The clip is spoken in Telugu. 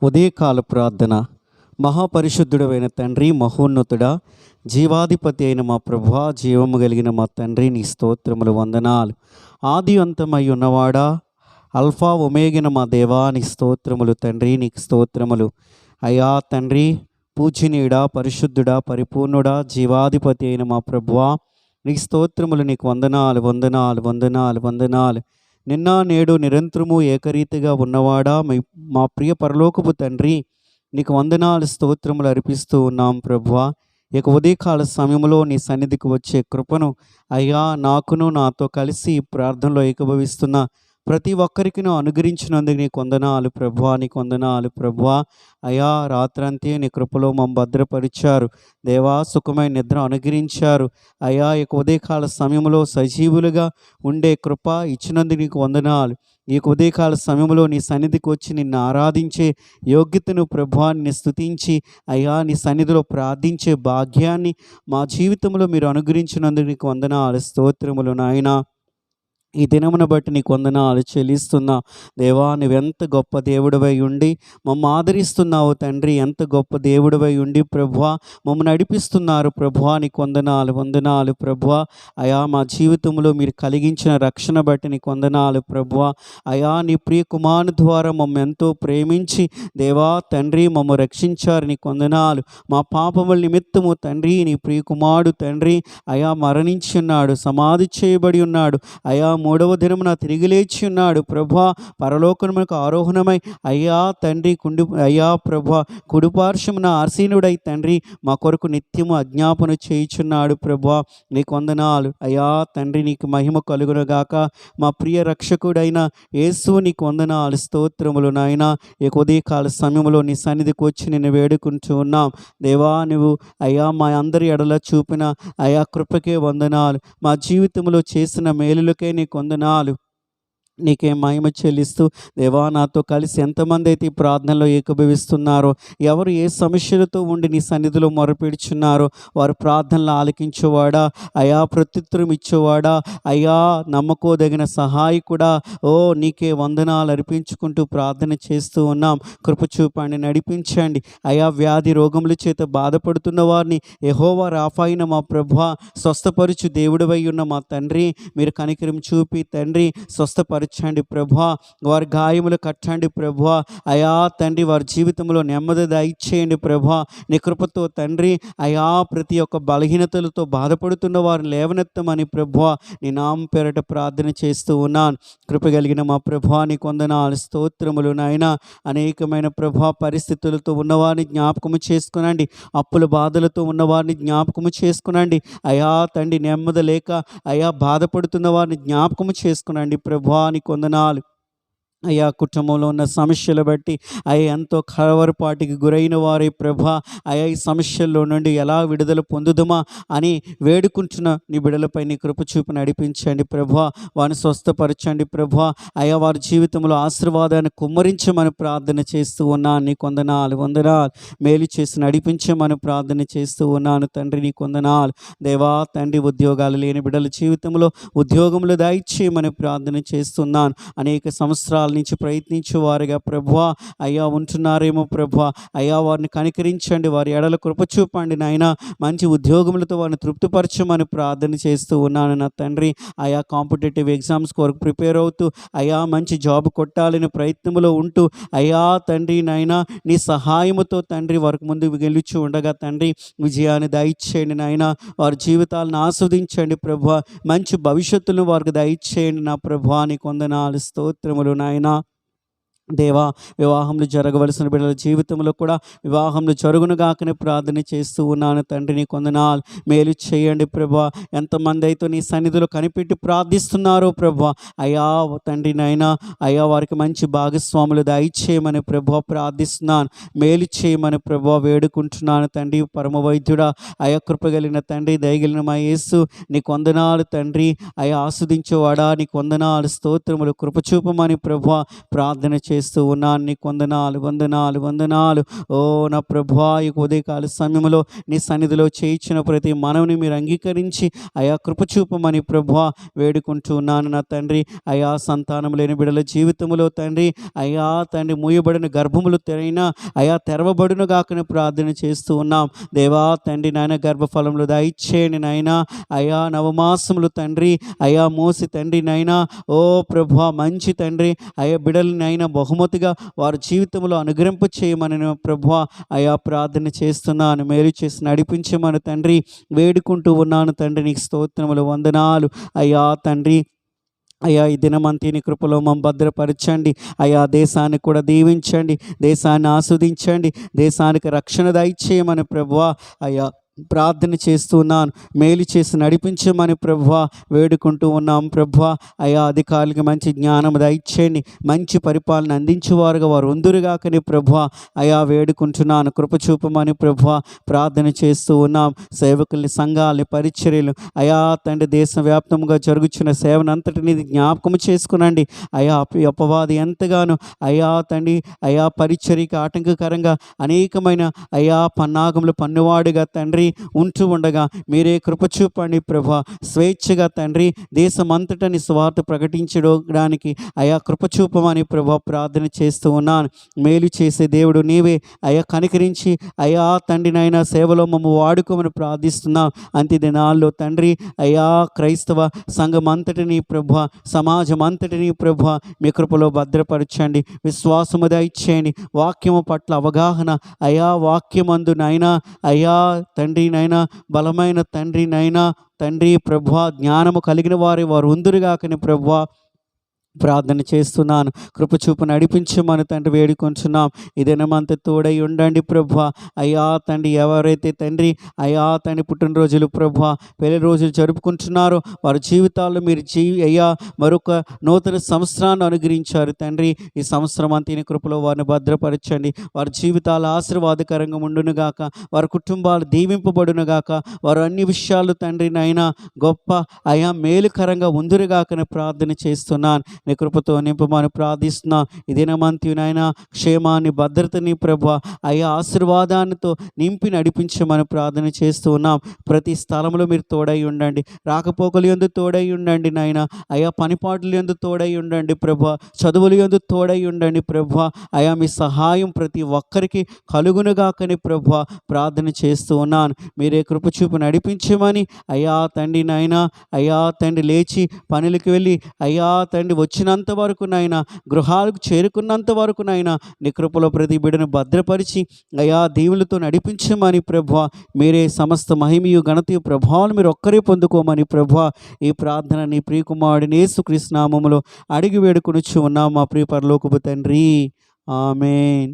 ఉదయకాల ప్రార్థన. మహాపరిశుద్ధుడైన తండ్రి, మహోన్నతుడా, జీవాధిపతి అయిన మా ప్రభువా, జీవము కలిగిన మా తండ్రి, నీ స్తోత్రములు, వందనాలు. ఆది అంతమై ఉన్నవాడా, అల్ఫా ఒమేగిన మా దేవా, నీ స్తోత్రములు తండ్రి, నీకు స్తోత్రములు అయ్యా. తండ్రి, పూజనీయుడా, పరిశుద్ధుడా, పరిపూర్ణుడా, జీవాధిపతి అయిన మా ప్రభువా, నీకు స్తోత్రములు, నీకు వందనాలు, వందనాలు, వందనాలు, వందనాలు. నిన్న నేడు నిరంతరము ఏకరీతిగా ఉన్నవాడా, మా ప్రియ పరలోకపు తండ్రి, నీకు వందనాలు, స్తోత్రములు అర్పిస్తూ ఉన్నాం ప్రభువా. ఇక ఉదయకాల సమయంలో నీ సన్నిధికి వచ్చే కృపను అయ్యా నాకును, నాతో కలిసి ప్రార్థనలో ఏకీభవిస్తున్న ప్రతి ఒక్కరికి అనుగ్రహించినందుకు నీకు వందనాలు ప్రభువా, నీకు వందనాలు ప్రభువా. అయ్యా, రాత్రంతే నీ కృపలో మమ్మ భద్రపరిచారు దేవా, సుఖమైన నిద్ర అనుగ్రహించారు అయ్యా. ఇక ఉదయకాల సమయంలో సజీవులుగా ఉండే కృప ఇచ్చినందుకు నీకు వందనాలు. ఈ ఉదయకాల సమయంలో నీ సన్నిధికి వచ్చి నిన్ను ఆరాధించే యోగ్యతను ప్రభువా, నిన్ను స్తుతించి అయ్యా నీ సన్నిధిలో ప్రార్థించే భాగ్యాన్ని మా జీవితంలో మీరు అనుగ్రహించినందుకు నీకు వందనాలు, స్తోత్రములు నాయనా. ఈ దినమును బట్టి నీకు వందనాలు చెల్లిస్తున్నా దేవా. నువ్వెంత గొప్ప దేవుడివై ఉండి మమ్మల్ని ఆదరిస్తున్నావు తండ్రి, ఎంత గొప్ప దేవుడివై ఉండి ప్రభువా మమ్మల్ని నడిపిస్తున్నారు ప్రభువా, నీకు వందనాలు, వందనాలు ప్రభువా. అయా, మా జీవితంలో మీరు కలిగించిన రక్షణ బట్టి నీకు వందనాలు ప్రభువా. అయా, నీ ప్రియ కుమారుని ద్వారా మమ్మల్ని ఎంతో ప్రేమించి దేవా తండ్రి మమ్మల్ని రక్షించారు, నీకు వందనాలు. మా పాపముల నిమిత్తము తండ్రి నీ ప్రియ కుమారుడు తండ్రి అయా మరణించి ఉన్నాడు, సమాధి చేయబడి ఉన్నాడు అయా. మూడవ దినమున తిరిగి లేచి ఉన్నాడు ప్రభా, పరలోకమునకు ఆరోహణమై అయ్యా తండ్రి అయ్యా ప్రభా కుడిపార్శ్వమున ఆసీనుడై తండ్రి మా కొరకు నిత్యము ఆజ్ఞాపన చేయుచున్నాడు ప్రభా, నీకు వందనాలు అయ్యా. తండ్రి, నీకు మహిమ కలుగునుగాక. మా ప్రియ రక్షకుడైన యేసు నీకు వందనాలు, స్తోత్రములు నాయన. ఈ ఉదయకాల సమయంలో నీ సన్నిధికి వచ్చి నిన్ను వేడుకుంటూ ఉన్నాం దేవా. నువ్వు అయ్యా మా అందరి ఎడల చూపిన అయా కృపకే వందనాలు, మా జీవితంలో చేసిన మేలులకే నీకు వందనాలు. నీకే మహిమ చెల్లిస్తూ దేవా, నాతో కలిసి ఎంతమంది అయితే ఈ ప్రార్థనలో ఏకీభవిస్తున్నారో, ఎవరు ఏ సమస్యలతో ఉండి నీ సన్నిధిలో మొరపెడుచున్నారో వారు ప్రార్థనలు ఆలకించేవాడా అయా, ప్రత్యుత్తరం ఇచ్చేవాడా అయ్యా, నమ్మకోదగిన సహాయకుడా, ఓ నీకే వందనాలు అర్పించుకుంటూ ప్రార్థన చేస్తూ ఉన్నాం. కృప చూపండి, నడిపించండి అయా. వ్యాధి రోగముల చేత బాధపడుతున్న వారిని యెహోవా రాఫాయిన మా ప్రభువా స్వస్థపరచు దేవుడివై ఉన్న మా తండ్రి, మీరు కనికరం చూపి తండ్రి స్వస్థపరచండి ప్రభువా. వారి గాయములు కట్టండి ప్రభువా అయా తండ్రి. వారి జీవితంలో నెమ్మది దయచేయండి ప్రభువా. నీ కృపతో తండ్రి అయా ప్రతి ఒక్క బలహీనతలతో బాధపడుతున్న వారిని లేవనెత్తమని ప్రభువా నీ నామం పేరట ప్రార్థన చేస్తూ ఉన్నాను. కృప కలిగిన మా ప్రభువా నీకు వందనాలు, స్తోత్రములు నాయన. అనేకమైన ప్రభువా పరిస్థితులతో ఉన్నవారిని జ్ఞాపకము చేసుకునండి, అప్పుల బాధలతో ఉన్నవారిని జ్ఞాపకము చేసుకునండి అయా తండ్రి. నెమ్మది లేక అయా బాధపడుతున్న వారిని జ్ఞాపకము చేసుకునండి ప్రభువా, నీకు వందనాలు అయ్యా. కుటుంబంలో ఉన్న సమస్యలు బట్టి అయ్యా ఎంతో కలవరపాటికి గురైన వారి ప్రభా అయా, ఈ సమస్యల్లో నుండి ఎలా విడుదల పొందుదమా అని వేడుకుంటున్న నీ బిడ్డలపై నీ కృప చూపి నడిపించండి ప్రభా. వారిని స్వస్థపరచండి ప్రభా అయా. వారి జీవితంలో ఆశీర్వాదాన్ని కుమ్మరించమని ప్రార్థన చేస్తూ ఉన్నాను, నీకు వందనాలు, వందనాలు. మేలు చేసి నడిపించమని ప్రార్థన చేస్తూ ఉన్నాను తండ్రి, నీకు వందనాలు దేవా. తండ్రి, ఉద్యోగాలు లేని బిడ్డల జీవితంలో ఉద్యోగములు దయచేయమని ప్రార్థన చేస్తున్నాను. అనేక సంవత్సరాల నుంచి ప్రయత్నించే వారిగా ప్రభువా అయ్యా ఉంటున్నారేమో ప్రభువా అయ్యా, వారిని కనికరించండి, వారి ఎడల కృప చూపండి నాయన. మంచి ఉద్యోగములతో వారిని తృప్తిపరచమని ప్రార్థన చేస్తూ ఉన్నాను నా తండ్రి అయా. కాంపిటేటివ్ ఎగ్జామ్స్ కొరకు ప్రిపేర్ అవుతూ అయ్యా మంచి జాబ్ కొట్టాలని ప్రయత్నంలో ఉంటూ అయ్యా తండ్రి నాయన నీ సహాయముతో తండ్రి వారికి ముందు గెలుచు ఉండగా తండ్రి విజయాన్ని దయచేయండి నాయన. వారి జీవితాలను ఆస్వాదించండి ప్రభువా, మంచి భవిష్యత్తును వారికి దయచేయండి నా ప్రభువా, నీకు వందనాలు, స్తోత్రములు నాయన. దేవా, వివాహంలో జరగవలసిన బిడ్డల జీవితంలో కూడా వివాహంలో జరుగునుగాకనే ప్రార్థన చేస్తూ ఉన్నాను తండ్రి, నీకు వందనాలు. మేలు చేయండి ప్రభా. ఎంతమంది అయితే నీ సన్నిధిలో కనిపెట్టి ప్రార్థిస్తున్నారో ప్రభా అయ్యా తండ్రి నాయన అయ్యా, వారికి మంచి భాగస్వాములు దయచేయమని ప్రభా ప్రార్థిస్తున్నాను. మేలు చేయమని ప్రభా వేడుకుంటున్నాను తండ్రి. పరమ వైద్యుడా అయా, కృపగలిగిన తండ్రి, దయగలిగిన మా యేసు నీకు వందనాలు తండ్రి అయా. ఆస్వాదించేవాడా నీకు వందనాలు, స్తోత్రములు. కృప చూపమని ప్రభా ప్రార్థన చేస్తూ ఉన్నాను. నీకు వందనాలు వందనాలు వందనాలు. ఓ నా ప్రభువా, ఈ ఉదయకాల సమయంలో నీ సన్నిధిలో చేయించిన ప్రతి మనవిని మీరు అంగీకరించి అయా కృప చూపమని ప్రభువా వేడుకుంటూ ఉన్నాను నా తండ్రి. అయా సంతానం లేని బిడ్డల జీవితంలో తండ్రి, అయా తండ్రి మూయబడిన గర్భములు అయా తెరవబడును గాకని ప్రార్థన చేస్తూ ఉన్నాం దేవా తండ్రి. నాయన గర్భఫలములు దయచేయండి నాయన. అయా నవమాసములు తండ్రి అయా మోసి తండ్రి నాయన, ఓ ప్రభువా మంచి తండ్రి అయా బిడ్డలని నాయన బహుమతిగా వారి జీవితంలో అనుగ్రహింప చేయమని ప్రభువా అయా ప్రార్థన చేస్తున్నాను. మేలు చేసి నడిపించమని తండ్రి వేడుకుంటూ ఉన్నాను తండ్రి. నీకు స్తోత్రములు వందనాలు అయ్యా తండ్రి. అయ్యా ఈ దినమంతి నీ కృపలో మమ్మ భద్రపరచండి. అయ్యా దేశాన్ని కూడా దీవించండి, దేశాన్ని ఆస్వాదించండి, దేశానికి రక్షణ దయచేయమని ప్రభువా అయ్యా ప్రార్థన చేస్తున్నాను. మేలు చేసి నడిపించమని ప్రభువా వేడుకుంటూ ఉన్నాం ప్రభువా. అయా అధికారులకి మంచి జ్ఞానం దయచేయండి, మంచి పరిపాలన అందించేవారుగా వారు ఉందురుగాకని ప్రభువా అయా వేడుకుంటున్నాను. కృప చూపమని ప్రభువా ప్రార్థన చేస్తూ ఉన్నాం. సేవకుల్ని, సంఘాలని, పరిచర్యలు అయా తండ్రి దేశవ్యాప్తంగా జరుగుతున్న సేవనంతటిని జ్ఞాపకం చేసుకునండి. అయా అపవాది ఎంతగానో అయా తండ్రి అయా పరిచర్యకి ఆటంకకరంగా అనేకమైన అయా పన్నాగములు పన్నువాడుగా తండ్రి ఉంటూ ఉండగా మీరే కృప చూపండి ప్రభా. స్వేచ్ఛగా తండ్రి దేశమంతటని స్వార్థ ప్రకటించడానికి అయా కృప చూపమని ప్రభా ప్రార్థన చేస్తూ ఉన్నాను. మేలు చేసే దేవుడు నీవే అయా, కనికరించి అయా తండ్రి నాయన సేవలో మమ్మ వాడుకోమని ప్రార్థిస్తున్నాం. అంత్య దినాల్లో తండ్రి అయా క్రైస్తవ సంఘం అంతటిని ప్రభా, సమాజం అంతటిని ప్రభా మీ కృపలో భద్రపరచండి. విశ్వాసము దయచేయండి, వాక్యము పట్ల అవగాహన అయా, వాక్యమందు నాయన అయా తండ్రి నైనా బలమైన తండ్రి నైనా తండ్రి ప్రభువా జ్ఞానము కలిగిన వారు ఉందురుగాకని ప్రభువా ప్రార్థన చేస్తున్నాను. కృపచూపు నడిపించమని తండ్రి వేడుకొంచున్నాం. ఇదేనమంత తోడై ఉండండి ప్రభువా. అయ్యా తండ్రి ఎవరైతే తండ్రి అయ్యా తండ్రి పుట్టినరోజులు ప్రభువా పెళ్లి రోజులు జరుపుకుంటున్నారో వారి జీవితాల్లో మీరు అయ్యా మరొక నూతన సంవత్సరాన్ని అనుగ్రహించారు తండ్రి. ఈ సంవత్సరం అంతని కృపలో వారిని భద్రపరచండి. వారి జీవితాలు ఆశీర్వాదకరంగా ఉండునుగాక, వారి కుటుంబాలు దీవింపబడునుగాక, వారు అన్ని విషయాలు తండ్రి నైనా గొప్ప అయా మేలుకరంగా ఉందురుగాకని ప్రార్థన చేస్తున్నాను. నీ కృపతో నింపమని ప్రార్థిస్తున్నా. ఈ దినమంతి నాయన క్షేమాన్ని, భద్రతని ప్రభువా అయ్యా ఆశీర్వాదాలతో నింపి నడిపించమని ప్రార్థన చేస్తూ ఉన్నాం. ప్రతి స్థలంలో మీరు తోడై ఉండండి. రాకపోకలు యందు తోడై ఉండండి నాయన. అయ్యా పనిపాట్లు యందు తోడై ఉండండి ప్రభువా. చదువులు యందు తోడై ఉండండి ప్రభువా. అయ్యా మీ సహాయం ప్రతి ఒక్కరికి కలుగునుగాకని ప్రభువా ప్రార్థన చేస్తూ ఉన్నాను. మీరే కృప చూపు నడిపించమని అయ్యా తండ్రి నాయన అయ్యా తండ్రి లేచి పనులకు వెళ్ళి అయ్యా తండ్రి వచ్చినంత వరకు నాయన, గృహాలకు చేరుకున్నంత వరకు నాయన నీ కృపలో ప్రతి బిడ్డను భద్రపరిచి అయా దీవులతో నడిపించమని ప్రభువా మీరే సమస్త మహిమయు ఘనతయు ప్రభావాలు మీరు ఒక్కరే పొందుకోమని ప్రభువా ఈ ప్రార్థన నీ ప్రియకుమారుడిని యేసుక్రీస్తు నామములో అడిగి వేడుకొనుచు ఉన్నాం మా ప్రియ పరలోకపు తండ్రి. ఆమేన్.